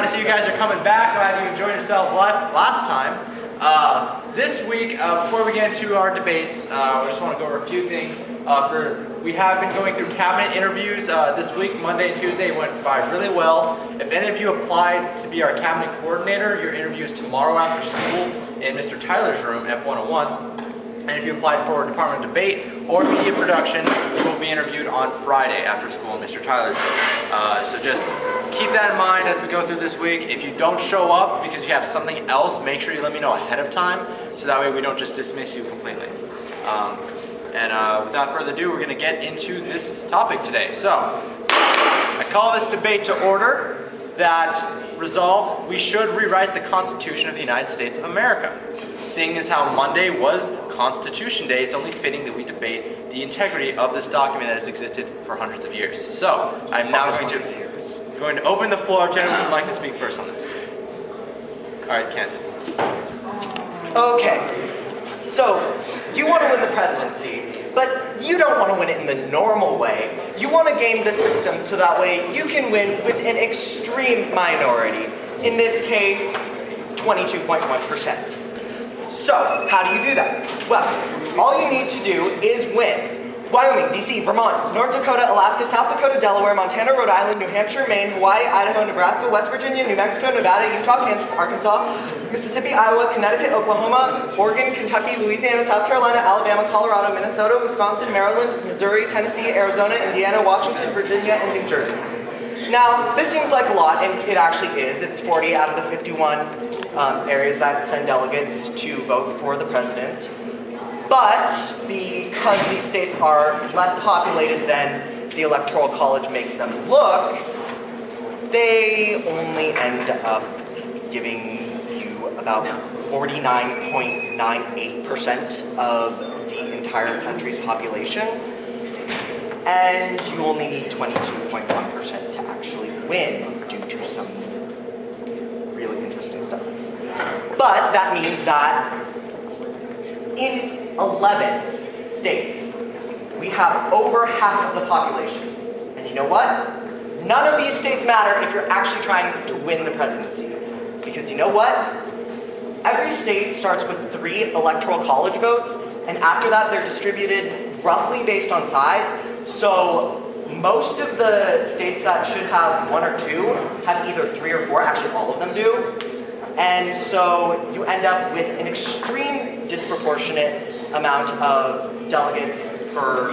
to see you guys are coming back. Glad you enjoyed yourself last time. This week, before we get into our debates, I just want to go over a few things. We have been going through cabinet interviews this week. Monday and Tuesday went by really well. If any of you applied to be our cabinet coordinator, your interview is tomorrow after school in Mr. Tyler's room, F101. And if you applied for a department debate or media production, you will be interviewed on Friday after school in Mr. Tyler's room. So just keep that in mind as we go through this week. If you don't show up because you have something else, make sure you let me know ahead of time, so that way we don't just dismiss you completely. Without further ado, we're going to get into this topic today. So, I call this debate to order. That resolved, we should rewrite the Constitution of the United States of America. Seeing as how Monday was Constitution Day, it's only fitting that we debate the integrity of this document that has existed for hundreds of years. So, I'm now going to open the floor to anyone who would like to speak first on this. Alright, Kent. Okay, so you want to win the presidency, but you don't want to win it in the normal way. You want to game the system so that way you can win with an extreme minority. In this case, 22.1%. So, how do you do that? Well, all you need to do is win Wyoming, DC, Vermont, North Dakota, Alaska, South Dakota, Delaware, Montana, Rhode Island, New Hampshire, Maine, Hawaii, Idaho, Nebraska, West Virginia, New Mexico, Nevada, Utah, Kansas, Arkansas, Mississippi, Iowa, Connecticut, Oklahoma, Oregon, Kentucky, Louisiana, South Carolina, Alabama, Colorado, Minnesota, Wisconsin, Maryland, Missouri, Tennessee, Arizona, Indiana, Washington, Virginia, and New Jersey. Now, this seems like a lot, and it actually is. It's 40 out of the 51 areas that send delegates to vote for the president. But because these states are less populated than the Electoral College makes them look, they only end up giving you about 49.98% of the entire country's population. And you only need 22.1% to actually win due to some really interesting stuff. But that means that in 11 states, we have over half of the population. And you know what? None of these states matter if you're actually trying to win the presidency. Because you know what? Every state starts with 3 electoral college votes, and after that they're distributed roughly based on size. So most of the states that should have 1 or 2 have either 3 or 4, actually all of them do. And so you end up with an extreme disproportionate amount of delegates per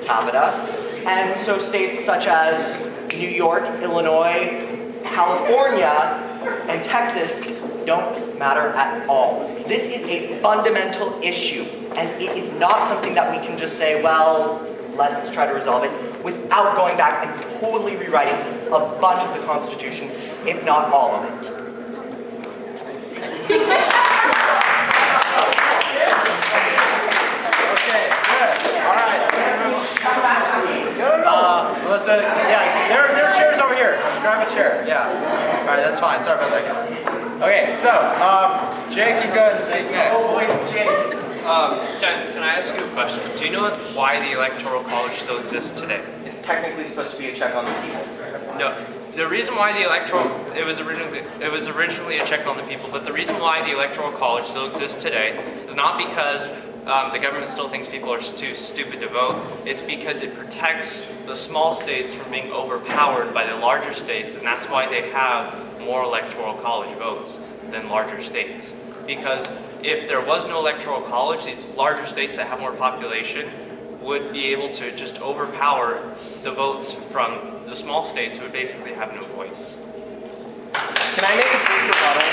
capita. And so states such as New York, Illinois, California, and Texas don't matter at all. This is a fundamental issue, and it is not something that we can just say, well, let's try to resolve it, without going back and totally rewriting a bunch of the Constitution, if not all of it. Melissa, yeah, there are chairs over here. Grab a chair, yeah. Alright, that's fine. Sorry about that. Okay, so, Jake, you go and speak next. Oh, wait, it's Jake. Can I ask you a question? Do you know why the Electoral College still exists today? It's technically supposed to be a check on the people. No. The reason why the it was originally a check on the people, but the reason why the Electoral College still exists today is not because the government still thinks people are too stupid to vote. It's because it protects the small states from being overpowered by the larger states, and that's why they have more Electoral College votes than larger states. Because if there was no Electoral College, these larger states that have more population would be able to just overpower the votes from the small states who would basically have no voice. Can I make a brief rebuttal?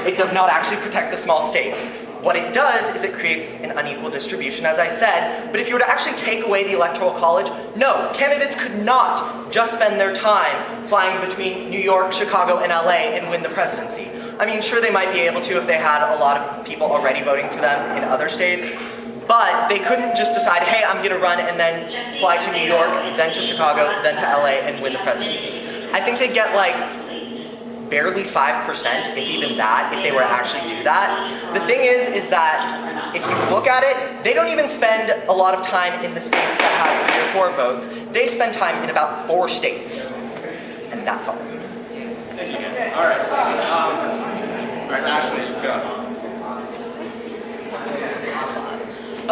It does not actually protect the small states. What it does is it creates an unequal distribution, as I said, but if you were to actually take away the Electoral College, no, candidates could not just spend their time flying between New York, Chicago, and LA and win the presidency. I mean, sure, they might be able to if they had a lot of people already voting for them in other states, but they couldn't just decide, hey, I'm going to run and then fly to New York, then to Chicago, then to LA, and win the presidency. I think they'd get like barely 5%, if even that, if they were to actually do that. The thing is that if you look at it, they don't even spend a lot of time in the states that have 3 or 4 votes. They spend time in about 4 states. and that's all. Thank you again. All right. All right, Ashley, you go.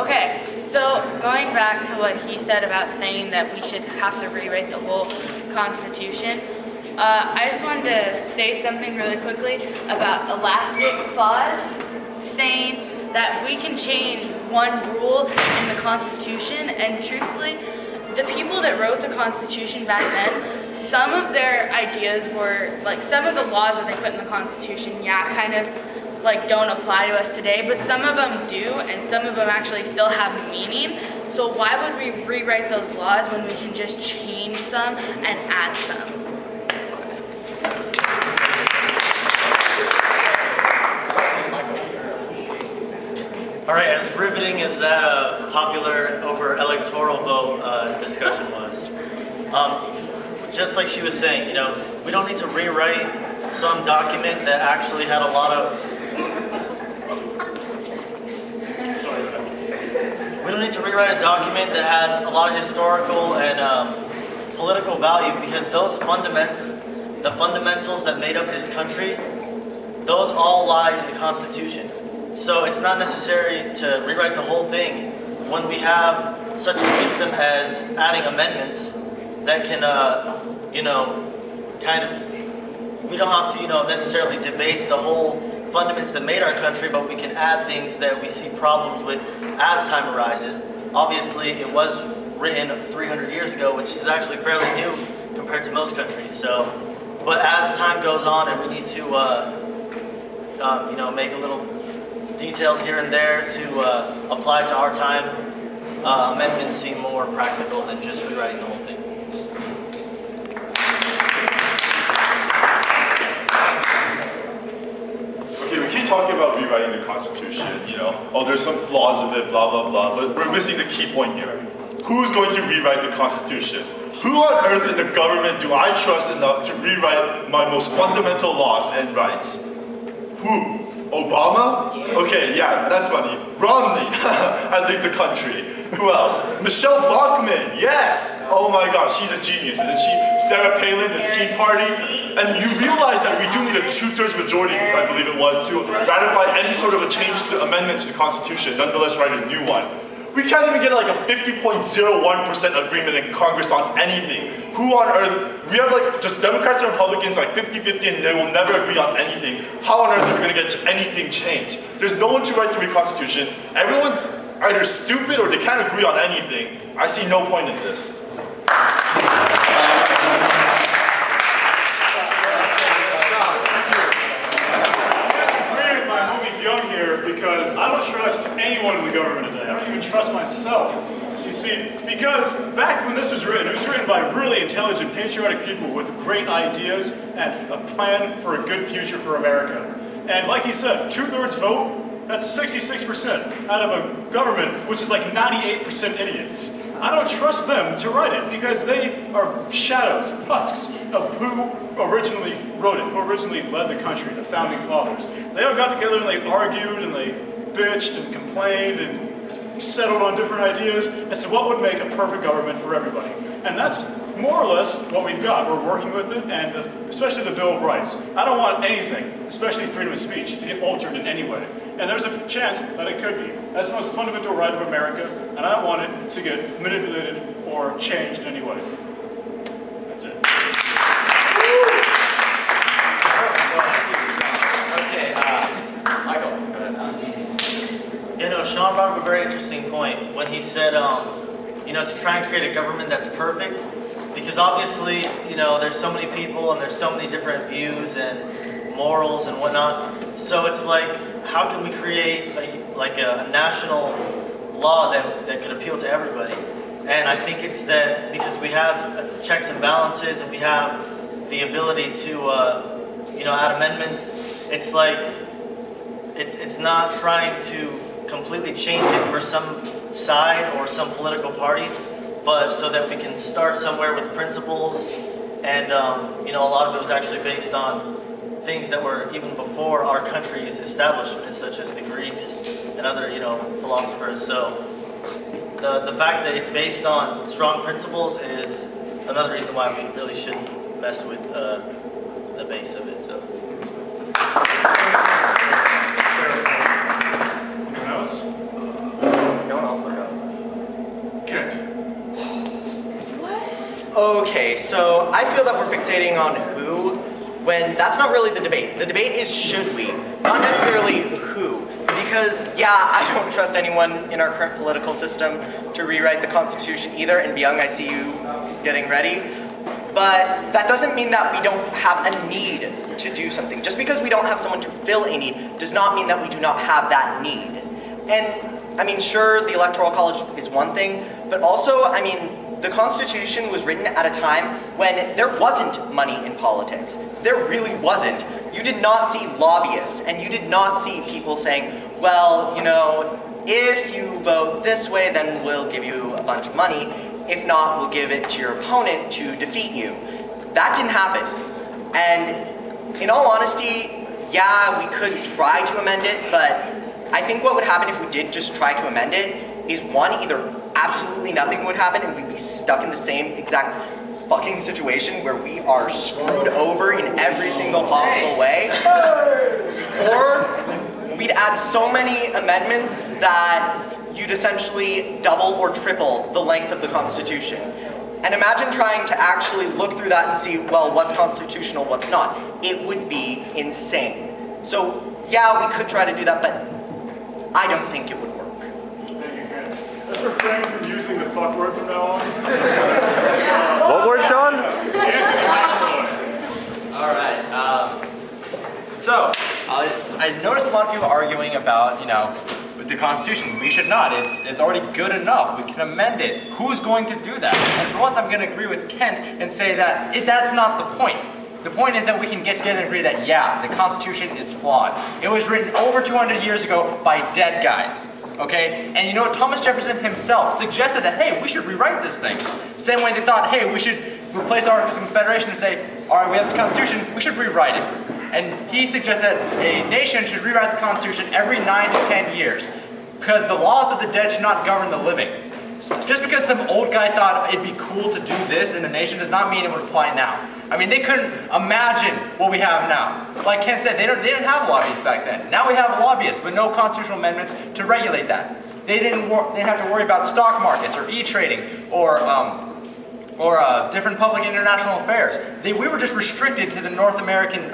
Okay, so going back to what he said about saying that we should have to rewrite the whole Constitution, I just wanted to say something really quickly about elastic clause, saying that we can change one rule in the Constitution, and truthfully, the people that wrote the Constitution back then, some of their ideas were, like some of the laws that they put in the Constitution, yeah, kind of like don't apply to us today, but some of them do, and some of them actually still have meaning. So why would we rewrite those laws when we can just change some and add some? All right, as riveting as that popular over electoral vote discussion was, just like she was saying, you know, we don't need to rewrite some document that actually had a lot of we don't need to rewrite a document that has a lot of historical and political value, because those the fundamentals that made up this country, those all lie in the Constitution. So it's not necessary to rewrite the whole thing when we have such a system as adding amendments that can, you know, kind of, we don't have to, you know, necessarily debase the whole fundamentals that made our country, but we can add things that we see problems with as time arises. Obviously, it was written 300 years ago, which is actually fairly new compared to most countries. So, but as time goes on and we need to, you know, make a little details here and there to apply to our time, amendments seem more practical than just rewriting the whole thing. Talking about rewriting the Constitution, you know, oh, there's some flaws of it, blah, blah, blah, but we're missing the key point here. Who's going to rewrite the Constitution? Who on earth in the government do I trust enough to rewrite my most fundamental laws and rights? Who? Obama? Okay, yeah, that's funny. Romney, I think the country. Who else? Michelle Bachmann, yes! Oh my gosh, she's a genius, isn't she? Sarah Palin, the Tea Party. And you realize that we do need a 2/3 majority, I believe it was, to ratify any sort of a change to amendment to the Constitution, nonetheless write a new one. We can't even get like a 50.01% agreement in Congress on anything. Who on earth, we have like just Democrats and Republicans like 50-50 and they will never agree on anything. How on earth are we gonna get anything changed? There's no one to write the new Constitution. Everyone's either stupid or they can't agree on anything. I see no point in this. Because I don't trust anyone in the government today. I don't even trust myself. You see, because back when this was written, it was written by really intelligent, patriotic people with great ideas and a plan for a good future for America. And like he said, 2/3 vote, that's 66% out of a government which is like 98% idiots. I don't trust them to write it because they are shadows, husks of who originally wrote it, who originally led the country, the founding fathers. They all got together and they argued and they bitched and complained and settled on different ideas as to what would make a perfect government for everybody. And that's more or less what we've got. We're working with it, and especially the Bill of Rights. I don't want anything, especially freedom of speech, to get altered in any way. And there's a chance that it could be. That's the most fundamental right of America, and I don't want it to get manipulated or changed in any way. That's it. Okay, Michael. You know, Shaun brought up a very interesting point when he said, you know, to try and create a government that's perfect, because obviously, you know, there's so many people and there's so many different views and morals and whatnot. So it's like, how can we create a national law that could appeal to everybody? And I think it's that because we have checks and balances and we have the ability to, you know, add amendments. It's like, it's not trying to completely change it for some side or some political party, but so that we can start somewhere with principles. And, you know, a lot of it was actually based on things that were even before our country's establishment, such as the Greeks and other, you know, philosophers. So the fact that it's based on strong principles is another reason why we really should mess with the base of it. So. Anyone else? No one else will go. Kent. Okay, so I feel that we're fixating on who, when that's not really the debate. The debate is should we, not necessarily who. Because, yeah, I don't trust anyone in our current political system to rewrite the Constitution either. And Byung, I see you getting ready. But that doesn't mean that we don't have a need to do something. Just because we don't have someone to fill a need does not mean that we do not have that need. And, I mean, sure, the Electoral College is one thing, but also, I mean, the Constitution was written at a time when there wasn't money in politics. There really wasn't. You did not see lobbyists, and you did not see people saying, well, you know, if you vote this way, then we'll give you a bunch of money. If not, we'll give it to your opponent to defeat you. That didn't happen. And in all honesty, yeah, we could try to amend it, but I think what would happen if we did just try to amend it is one, either absolutely nothing would happen and we'd be stuck in the same exact fucking situation where we are screwed over in every single possible way, or we'd add so many amendments that you'd essentially double or triple the length of the Constitution. And imagine trying to actually look through that and see, well, what's constitutional, what's not. It would be insane. So yeah, we could try to do that, but I don't think it would work. Let's refrain from using the fuck word from now on. What word, Shaun? Alright. I noticed a lot of people arguing about, you know, with the Constitution. We should not. It's already good enough. We can amend it. Who's going to do that? And for once, I'm going to agree with Kent and say that that's not the point. The point is that we can get together and agree that, yeah, the Constitution is flawed. It was written over 200 years ago by dead guys. Okay? And you know, Thomas Jefferson himself suggested that, hey, we should rewrite this thing. Same way they thought, hey, we should replace Articles of Confederation and say, all right, we have this Constitution, we should rewrite it. And he suggested that a nation should rewrite the Constitution every 9 to 10 years because the laws of the dead should not govern the living. Just because some old guy thought it'd be cool to do this in the nation does not mean it would apply now. I mean, they couldn't imagine what we have now. Like Ken said, they didn't have lobbyists back then. Now we have lobbyists, but no constitutional amendments to regulate that. They didn't have to worry about stock markets or e-trading or different public international affairs. We were just restricted to the North American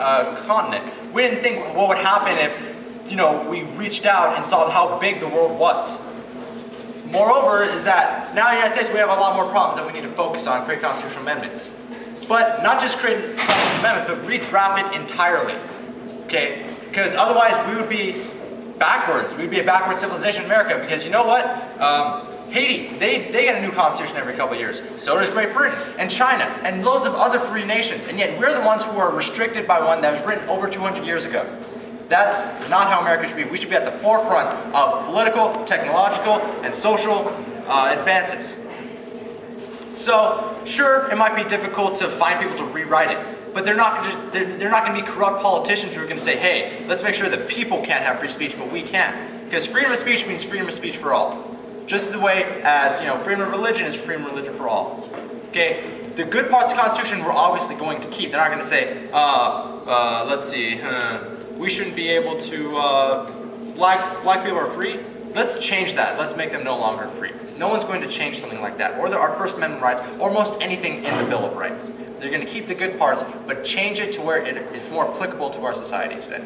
continent. We didn't think what would happen if, you know, we reached out and saw how big the world was. Moreover, is that now in the United States we have a lot more problems that we need to focus on, create constitutional amendments. But not just create constitutional amendments, but redraft it entirely. Okay? Because otherwise we would be backwards. We'd be a backward civilization in America. Because you know what? Haiti, they get a new constitution every couple of years. So does Great Britain and China and loads of other free nations. And yet we're the ones who are restricted by one that was written over 200 years ago. That's not how America should be. We should be at the forefront of political, technological, and social advances. So, sure, it might be difficult to find people to rewrite it, but they're not going to be corrupt politicians who are going to say, hey, let's make sure that people can't have free speech, but we can. Because freedom of speech means freedom of speech for all. Just the way as, you know, freedom of religion is freedom of religion for all. Okay? The good parts of the Constitution we're obviously going to keep. They're not going to say, let's see, we shouldn't be able to, black people are free. Let's change that. Let's make them no longer free. No one's going to change something like that, or our First Amendment rights, or most anything in the Bill of Rights. They're going to keep the good parts, but change it to where it's more applicable to our society today.